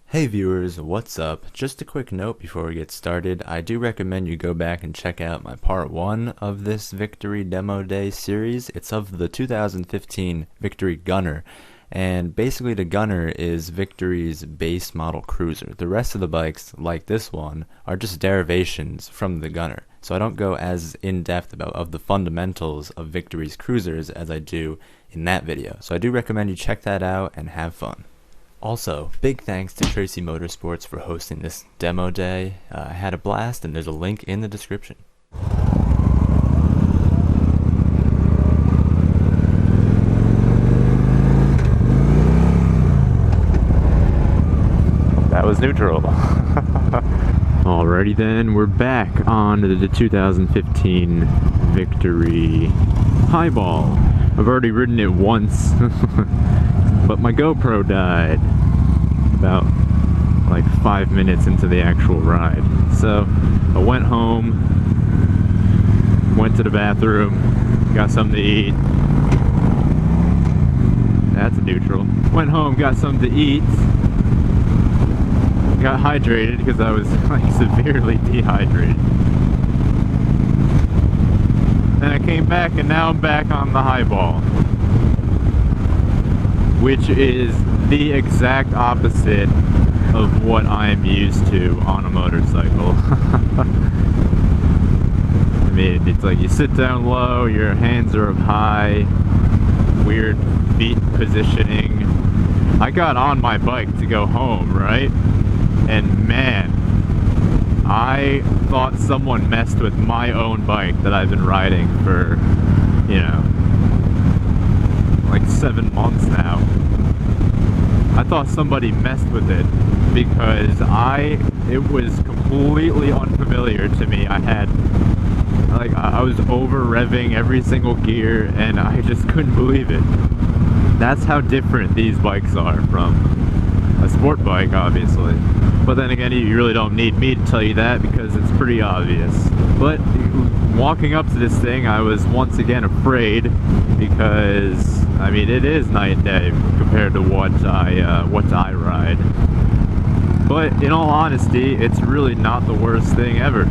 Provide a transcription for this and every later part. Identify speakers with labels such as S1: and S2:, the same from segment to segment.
S1: Hey viewers, what's up? Just a quick note before we get started. I do recommend you go back and check out my part 1 of this Victory Demo Day series. It's of the 2015 Victory Gunner, and basically the Gunner is Victory's base model cruiser. The rest of the bikes, like this one, are just derivations from the Gunner. So I don't go as in-depth about the fundamentals of Victory's cruisers as I do in that video. So I do recommend you check that out and have fun. Also, big thanks to Tracy Motorsports for hosting this demo day. I had a blast, and there's a link in the description. That was neutral. Alrighty then, we're back on the 2015 Victory Highball. I've already ridden it once. But my GoPro died about like 5 minutes into the actual ride. So I went home, went to the bathroom, got something to eat. That's neutral. Went home, got something to eat. Got hydrated because I was like severely dehydrated. Then I came back and now I'm back on the Highball, which is the exact opposite of what I'm used to on a motorcycle. I mean, it's like you sit down low, your hands are up high, weird feet positioning. I got on my bike to go home, right? And man, I thought someone messed with my own bike that I've been riding for, you know, like 7 months now. I thought somebody messed with it because it was completely unfamiliar to me. I was over revving every single gear and I just couldn't believe it. That's how different these bikes are from a sport bike, obviously. But then again, you really don't need me to tell you that because it's pretty obvious. But walking up to this thing, I was once again afraid because, I mean, it is night and day compared to what I ride. But in all honesty, it's really not the worst thing ever.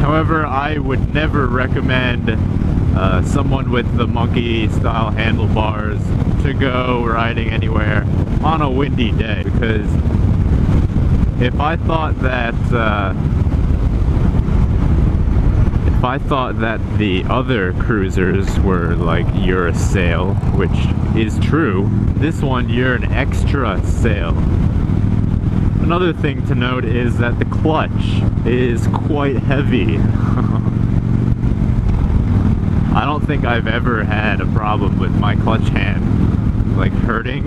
S1: However, I would never recommend someone with the monkey-style handlebars to go riding anywhere on a windy day, because if I thought that the other cruisers were like you're a sail, which is true, this one you're an extra sail. Another thing to note is that the clutch is quite heavy. I don't think I've ever had a problem with my clutch hand like hurting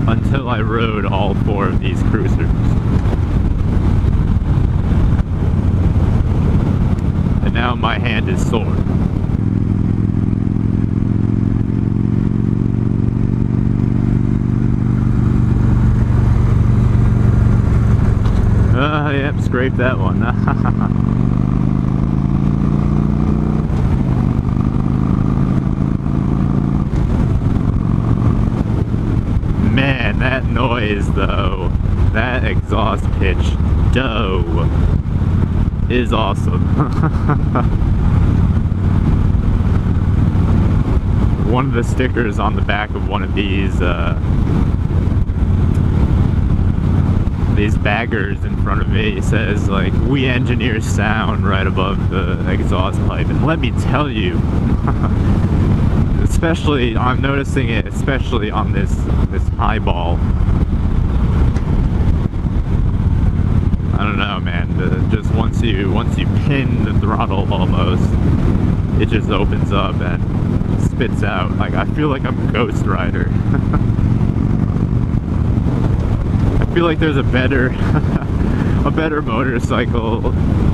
S1: until I rode all 4 of these cruisers. And now my hand is sore. Yep, scraped that one. Man, that noise though, that exhaust pitch, dough, is awesome. One of the stickers on the back of one of these baggers in front of me says like, "We engineer sound," right above the exhaust pipe. And let me tell you, especially, I'm noticing it especially on this Highball. I don't know, man, just once you pin the throttle almost, it just opens up and spits out. Like, I feel like I'm a Ghost Rider. I feel like there's a better a better motorcycle,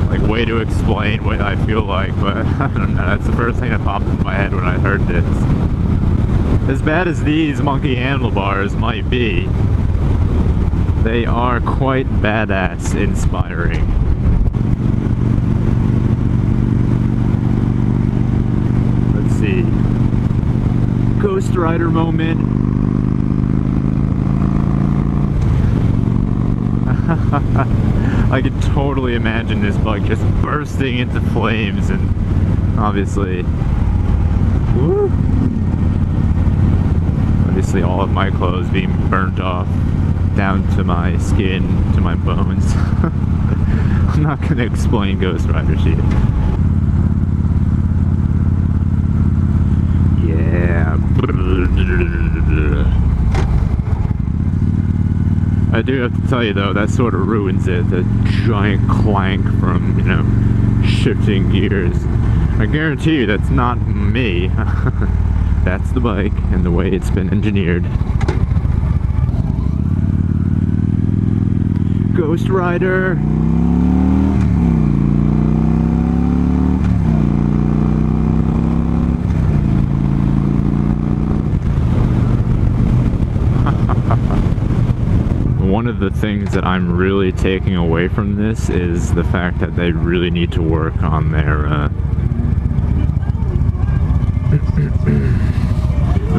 S1: like, way to explain what I feel like, but I don't know, that's the first thing that popped into my head when I heard this. As bad as these monkey handlebars might be, they are quite badass inspiring. Let's see. Ghost Rider moment. I could totally imagine this bike just bursting into flames and obviously, woo, obviously all of my clothes being burnt off down to my skin, to my bones. I'm not gonna explain Ghost Rider shit. Yeah. I do have to tell you though, that sort of ruins it, the giant clank from, you know, shifting gears. I guarantee you that's not me. That's the bike and the way it's been engineered. Ghost Rider! One of the things that I'm really taking away from this is the fact that they really need to work on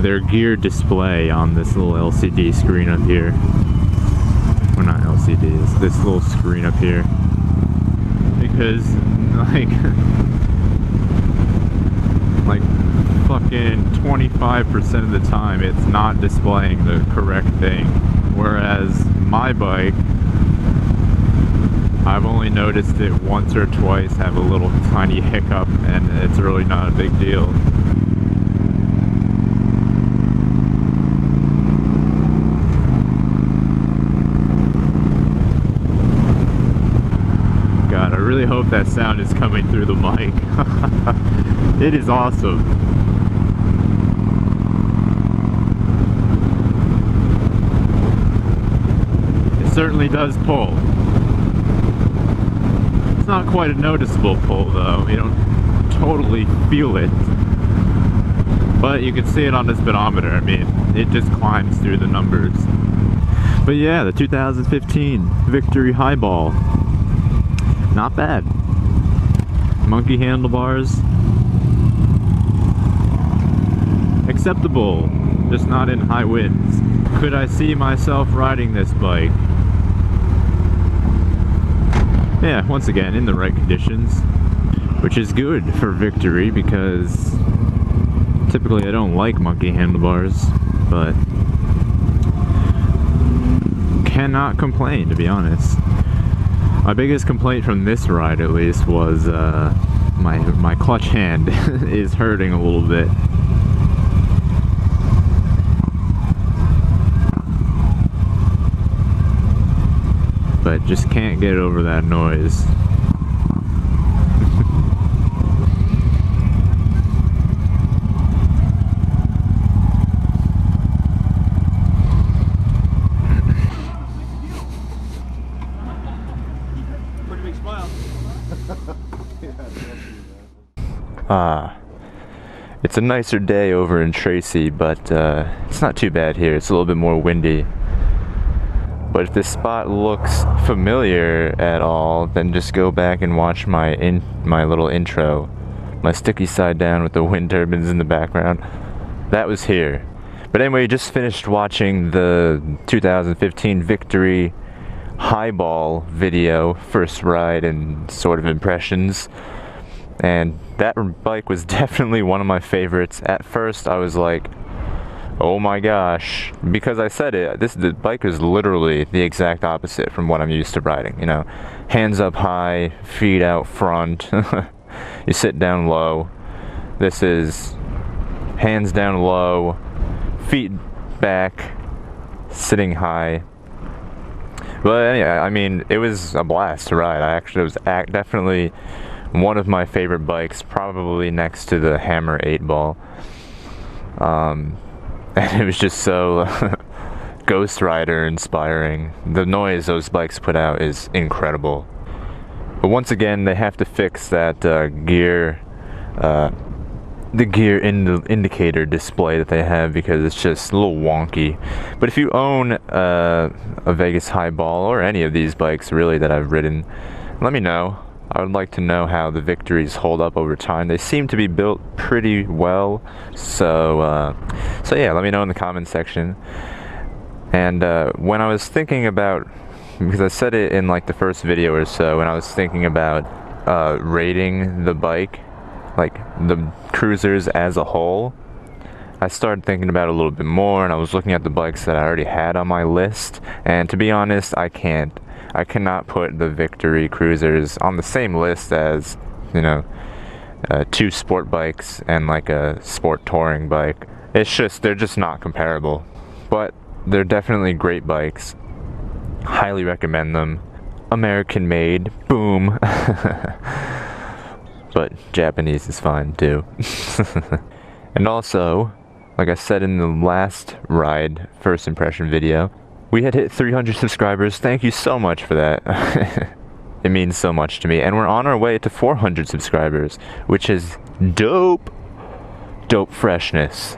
S1: their gear display on this little LCD screen up here. Well, not LCD, it's this little screen up here. Because, like fucking 25% of the time it's not displaying the correct thing. Whereas my bike, I've only noticed it once or twice have a little tiny hiccup and it's really not a big deal. God, I really hope that sound is coming through the mic. It is awesome. Certainly does pull. It's not quite a noticeable pull though, you don't totally feel it. But you can see it on the speedometer, I mean, it just climbs through the numbers. But yeah, the 2015 Victory Highball. Not bad. Monkey handlebars. Acceptable, just not in high winds. Could I see myself riding this bike? Yeah, once again, in the right conditions, which is good for Victory because typically I don't like monkey handlebars, but cannot complain, to be honest. My biggest complaint from this ride, at least, was my clutch hand is hurting a little bit. But just can't get over that noise.
S2: Pretty big smile.
S1: It's a nicer day over in Tracy, but it's not too bad here. It's a little bit more windy. But if this spot looks familiar at all, then just go back and watch my little intro. My sticky side down with the wind turbines in the background. That was here. But anyway, just finished watching the 2015 Victory Highball video, first ride and sort of impressions. And that bike was definitely one of my favorites. At first I was like, oh my gosh, because I said it, the bike is literally the exact opposite from what I'm used to riding, you know. Hands up high, feet out front, you sit down low. This is hands down low, feet back, sitting high. But anyway, I mean, it was a blast to ride. It was definitely one of my favorite bikes, probably next to the Hammer 8 Ball. And it was just so Ghost Rider inspiring. The noise those bikes put out is incredible. But once again, they have to fix that gear indicator display that they have, because it's just a little wonky. But if you own a Vegas Highball or any of these bikes really that I've ridden, let me know. I would like to know how the Victories hold up over time. They seem to be built pretty well, so yeah, let me know in the comments section. And when I was thinking about, because I said it in like the first video or so, when I was thinking about rating the bike, like the cruisers as a whole, I started thinking about it a little bit more, and I was looking at the bikes that I already had on my list, and to be honest, I cannot put the Victory cruisers on the same list as, you know, two sport bikes and like a sport touring bike. It's just, they're just not comparable. But they're definitely great bikes. Highly recommend them. American made, boom. But Japanese is fine too. And also, like I said in the last ride first impression video, we had hit 300 subscribers. Thank you so much for that. It means so much to me. And we're on our way to 400 subscribers, which is dope. Dope freshness.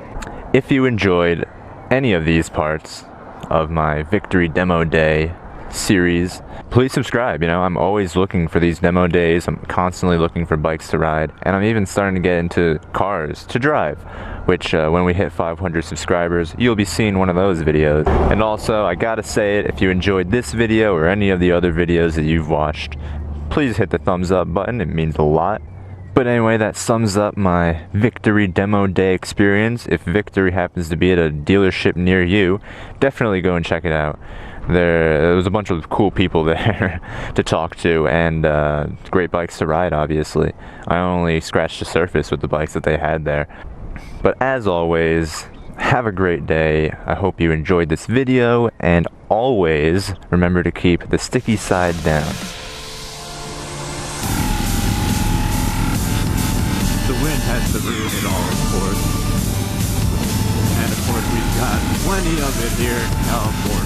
S1: If you enjoyed any of these parts of my Victory Demo Day series, please subscribe. You know, I'm always looking for these demo days. I'm constantly looking for bikes to ride, and I'm even starting to get into cars to drive, which when we hit 500 subscribers, you'll be seeing one of those videos. And also, I gotta say it, if you enjoyed this video or any of the other videos that you've watched, please hit the thumbs up button. It means a lot. But anyway, that sums up my Victory Demo Day experience. If Victory happens to be at a dealership near you, definitely go and check it out. There was a bunch of cool people there to talk to, and great bikes to ride, obviously. I only scratched the surface with the bikes that they had there. But as always, have a great day. I hope you enjoyed this video, and always remember to keep the sticky side down. The wind has to ruin it all, of course. And of course, we've got plenty of it here in California.